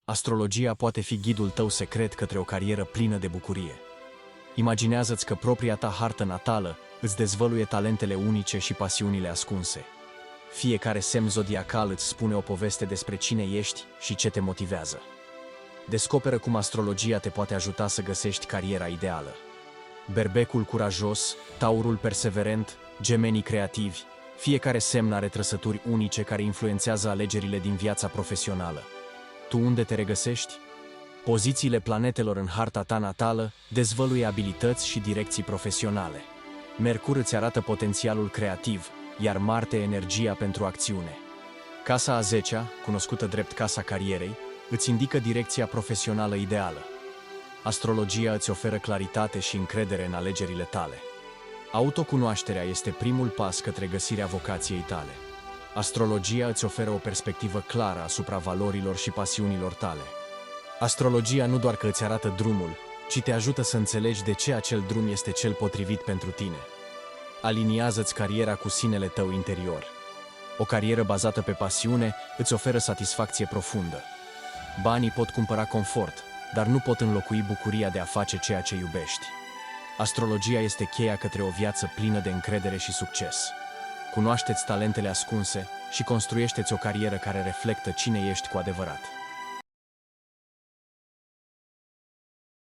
Astrologia poate fi ghidul tău secret către o carieră plină de bucurie. Imaginează-ți că propria ta hartă natală îți dezvăluie talentele unice și pasiunile ascunse. Fiecare semn zodiacal îți spune o poveste despre cine ești și ce te motivează. Descoperă cum astrologia te poate ajuta să găsești cariera ideală. Berbecul curajos, taurul perseverent, gemenii creativi, fiecare semn are trăsături unice care influențează alegerile din viața profesională. Tu unde te regăsești? Pozițiile planetelor în harta ta natală dezvăluie abilități și direcții profesionale. Mercur îți arată potențialul creativ, iar Marte energia pentru acțiune. Casa a 10-a, cunoscută drept casa carierei, îți indică direcția profesională ideală. Astrologia îți oferă claritate și încredere în alegerile tale. Autocunoașterea este primul pas către găsirea vocației tale. Astrologia îți oferă o perspectivă clară asupra valorilor și pasiunilor tale. Astrologia nu doar că îți arată drumul, ci te ajută să înțelegi de ce acel drum este cel potrivit pentru tine. Aliniază-ți cariera cu sinele tău interior. O carieră bazată pe pasiune îți oferă satisfacție profundă. Banii pot cumpăra confort, dar nu pot înlocui bucuria de a face ceea ce iubești. Astrologia este cheia către o viață plină de încredere și succes. Cunoaște-ți talentele ascunse și construiește-ți o carieră care reflectă cine ești cu adevărat.